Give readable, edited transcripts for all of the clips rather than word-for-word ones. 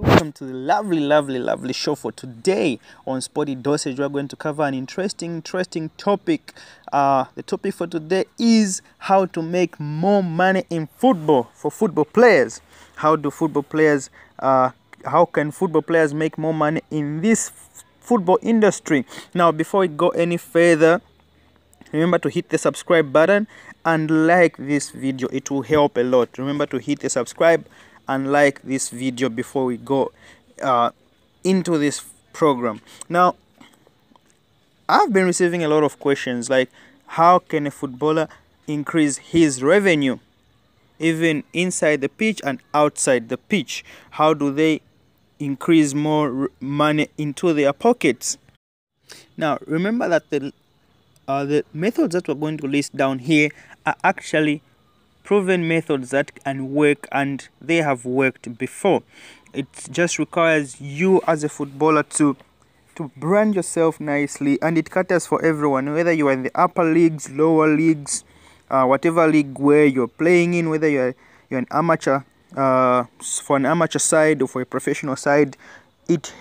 welcome to the lovely show. For today on Sporty Dosage, we are going to cover an interesting topic. The topic for today is how to make more money in football for football players. How can football players make more money in this football industry? Now, before we go any further, remember to hit the subscribe button and like this video. It will help a lot. Remember to hit the subscribe and like this video before we go into this program. Now, I've been receiving a lot of questions like, how can a footballer increase his revenue even inside the pitch and outside the pitch? How do they increase more money into their pockets? Now, remember that the methods that we're going to list down here are actually proven methods that can work, and they have worked before. It just requires you as a footballer to brand yourself nicely, and it caters for everyone, whether you are in the upper leagues, lower leagues, whatever league where you're playing in, whether you're an amateur, for an amateur side or for a professional side. It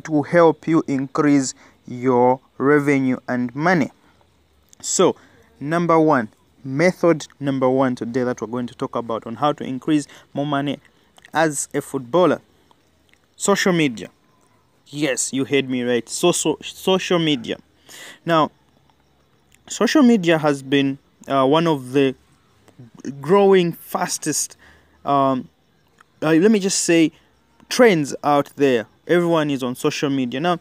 will help you increase your revenue and money. So method number one today that we're going to talk about on how to increase more money as a footballer: social media. Yes, you heard me right. Social media. Now, social media has been one of the growing fastest, let me just say, trends out there. Everyone is on social media now.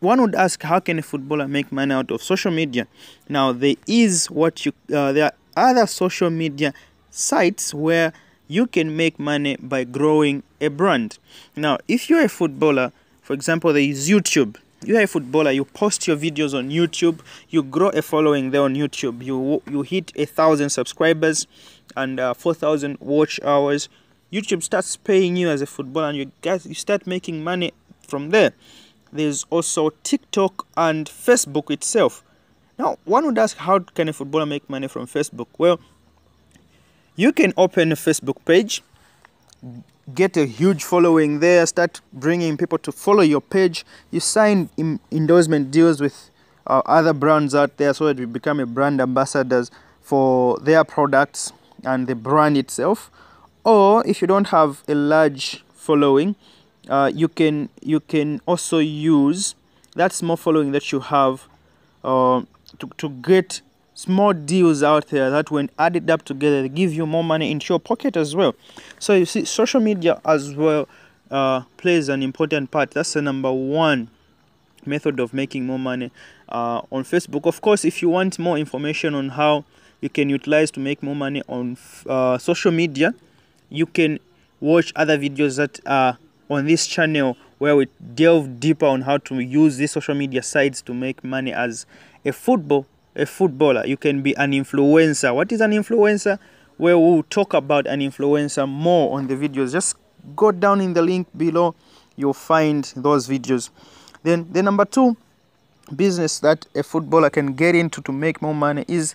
One would ask, how can a footballer make money out of social media? Now, there are other social media sites where you can make money by growing a brand. Now, if you're a footballer, for example, there is YouTube. You're a footballer, you post your videos on YouTube, you grow a following there on YouTube, you hit 1,000 subscribers and 4,000 watch hours. YouTube starts paying you as a footballer, and you start making money from there. There's also TikTok and Facebook itself. Now, one would ask, how can a footballer make money from Facebook? Well, you can open a Facebook page, get a huge following there, start bringing people to follow your page. You sign endorsement deals with other brands out there so that you become a brand ambassadors for their products and the brand itself. Or if you don't have a large following, you can also use that small following that you have to get small deals out there that, when added up together, they give you more money into your pocket as well. So you see, social media as well plays an important part. That's the number one method of making more money on Facebook. Of course, if you want more information on how you can utilize to make more money on social media, you can watch other videos that are on this channel where we delve deeper on how to use these social media sites to make money as a footballer. You can be an influencer. What is an influencer? Well, we'll talk about an influencer more on the videos. Just go down in the link below, you'll find those videos. Then the number two business that a footballer can get into to make more money is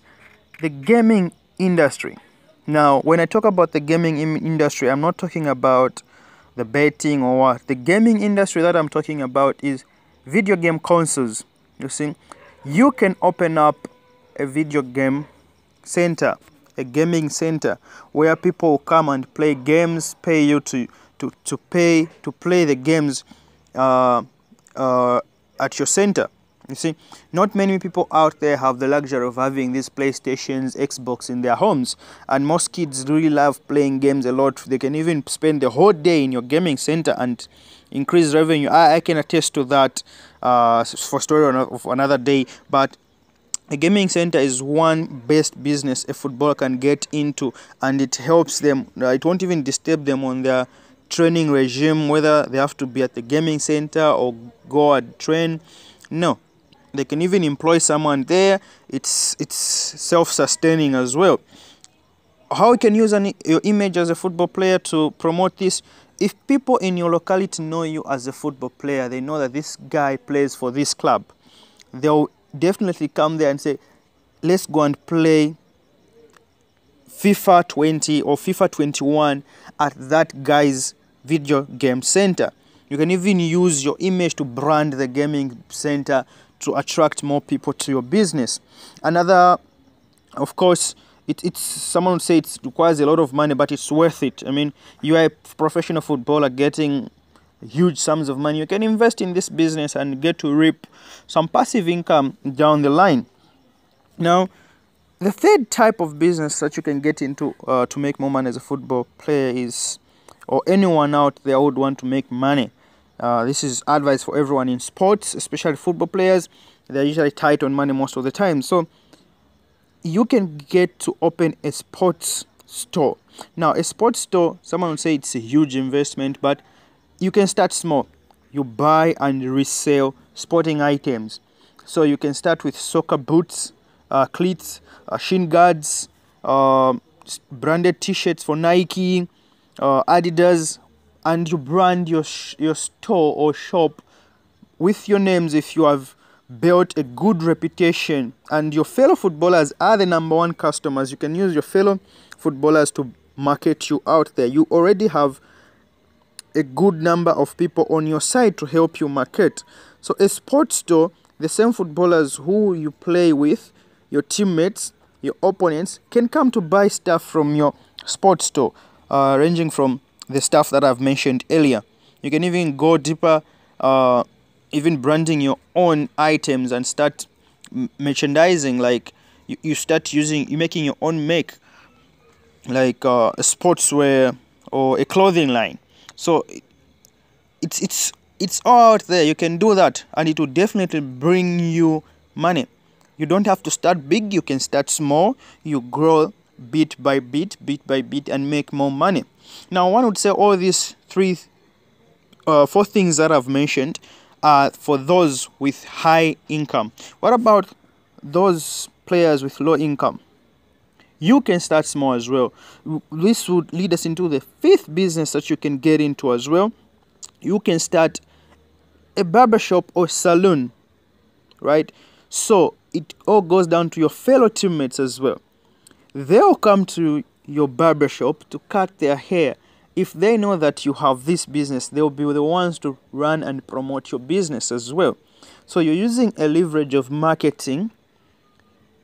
the gaming industry. Now, when I talk about the gaming industry, I'm not talking about the betting or what. The gaming industry that I'm talking about is video game consoles. You see, you can open up a video game center, a gaming center, where people will come and play games, pay you to play the games at your center. You see, not many people out there have the luxury of having these PlayStations, Xbox in their homes, and most kids really love playing games a lot. They can even spend the whole day in your gaming center and increase revenue. I can attest to that for story of another day, but a gaming center is one best business a footballer can get into, and it helps them. It won't even disturb them on their training regime, whether they have to be at the gaming center or go and train. No. They can even employ someone there. It's self-sustaining as well. How you can use your image as a football player to promote this? If people in your locality know you as a football player, they know that this guy plays for this club, they'll definitely come there and say, let's go and play FIFA 20 or FIFA 21 at that guy's video game center. You can even use your image to brand the gaming center to attract more people to your business. Another, of course, it's someone would say it requires a lot of money, but it's worth it. I mean, you are a professional footballer getting huge sums of money. You can invest in this business and get to reap some passive income down the line. Now, the third type of business that you can get into to make more money as a football player is, or anyone out there would want to make money. This is advice for everyone in sports, especially football players. They're usually tight on money most of the time. So you can get to open a sports store. Now, a sports store, someone would say it's a huge investment, but you can start small. You buy and resell sporting items. So you can start with soccer boots, cleats, shin guards, branded t-shirts for Nike, Adidas, and you brand your store or shop with your names if you have built a good reputation and your fellow footballers are the #1 customers. You can use your fellow footballers to market you out there. You already have a good number of people on your side to help you market. So a sports store, the same footballers who you play with, your teammates, your opponents, can come to buy stuff from your sports store, ranging from the stuff that I've mentioned earlier. You can even go deeper, even branding your own items and start merchandising. Like you start you making your own make, like a sportswear or a clothing line. So it's all out there. You can do that, and it will definitely bring you money. You don't have to start big. You can start small. You grow bit by bit, and make more money. Now, one would say all these four things that I've mentioned are for those with high income. What about those players with low income? You can start small as well. This would lead us into the fifth business that you can get into as well. You can start a barbershop or salon, right? So it all goes down to your fellow teammates as well. They'll come to your barbershop to cut their hair. If they know that you have this business, they'll be the ones to run and promote your business as well. So you're using a leverage of marketing.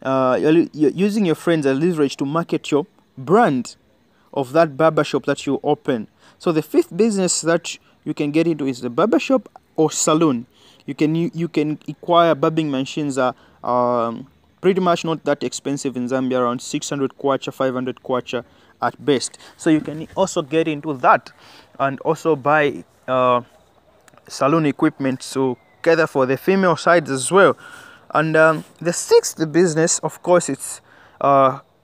You're using your friends as leverage to market your brand of that barbershop that you open. So the fifth business that you can get into is the barbershop or salon. You can acquire barbing machines are pretty much not that expensive in Zambia, around 600 kwacha, 500 kwacha at best. So you can also get into that and also buy salon equipment to cater for the female sides as well. And the sixth business, of course, it's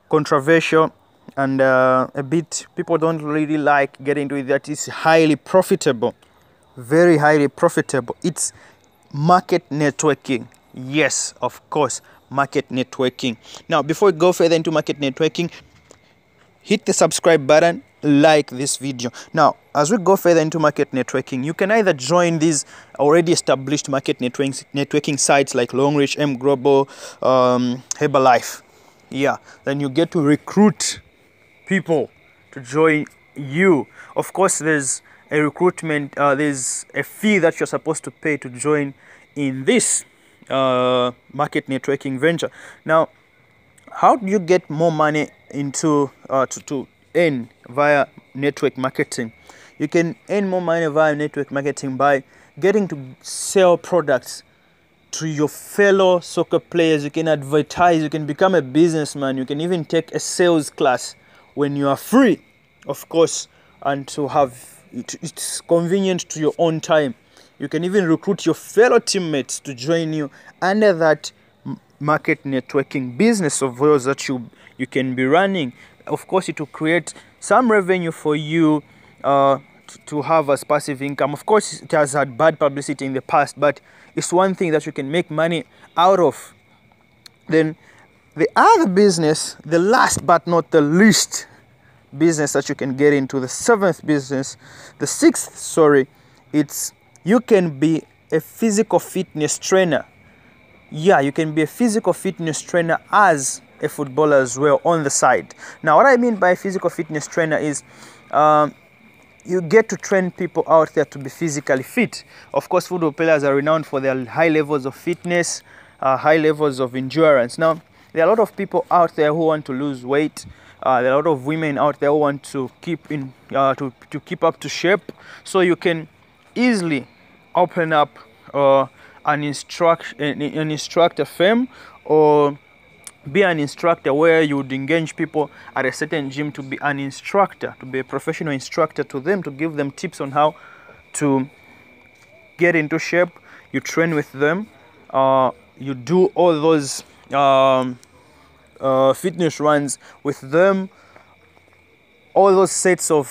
controversial and a bit people don't really like getting into it. That is highly profitable, very highly profitable. It's market networking. Yes, of course, market networking. Now, before we go further into market networking, hit the subscribe button, like this video. Now, as we go further into market networking, you can either join these already established market networking sites like Longreach, M Global, Herbalife. Yeah, then you get to recruit people to join you. Of course, there's a recruitment, there's a fee that you're supposed to pay to join in this market networking venture. Now, how do you get more money into to earn via network marketing? You can earn more money via network marketing by getting to sell products to your fellow soccer players. You can advertise, you can become a businessman, you can even take a sales class when you are free, of course, and to have it's convenient to your own time. You can even recruit your fellow teammates to join you under that market networking business of yours that you can be running. Of course, it will create some revenue for you to have as passive income. Of course, it has had bad publicity in the past, but it's one thing that you can make money out of. Then the other business, the last but not the least business that you can get into, the sixth, it's you can be a physical fitness trainer. Yeah, you can be a physical fitness trainer as a footballer as well on the side. Now, what I mean by physical fitness trainer is you get to train people out there to be physically fit. Of course, football players are renowned for their high levels of fitness, high levels of endurance. Now, there are a lot of people out there who want to lose weight. There are a lot of women out there who want to keep in to keep up to shape. So you can easily open up an instructor firm, or be an instructor where you would engage people at a certain gym to be an instructor, to be a professional instructor to them, to give them tips on how to get into shape. You train with them, you do all those fitness runs with them, all those sets of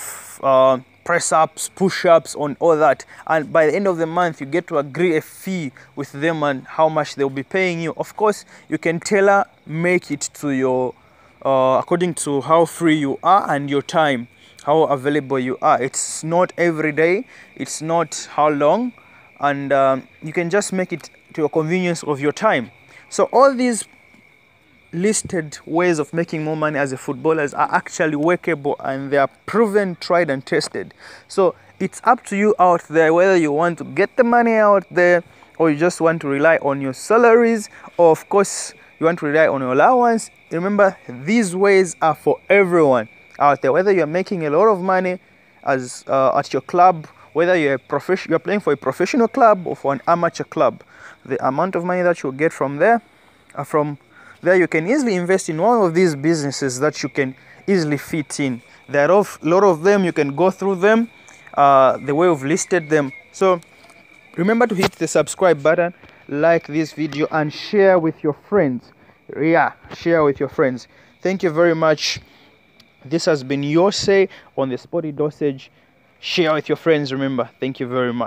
press-ups, push-ups, on all that, and by the end of the month you get to agree a fee with them and how much they'll be paying you. Of course, you can tailor make it to your according to how free you are and your time, how available you are. It's not every day, it's not how long, and you can just make it to your convenience of your time. So all these listed ways of making more money as a footballer are actually workable, and they are proven, tried and tested. So it's up to you out there whether you want to get the money out there, or you just want to rely on your salaries, or of course you want to rely on your allowance. Remember, these ways are for everyone out there, whether you're making a lot of money as at your club, whether you're playing for a professional club or for an amateur club. The amount of money that you'll get from there, you can easily invest in one of these businesses that you can easily fit in. There are a lot of them. You can go through them, the way we've listed them. So remember to hit the subscribe button, like this video, and share with your friends. Yeah, share with your friends. Thank you very much. This has been your say on the Sporty Dosage. Share with your friends, remember. Thank you very much.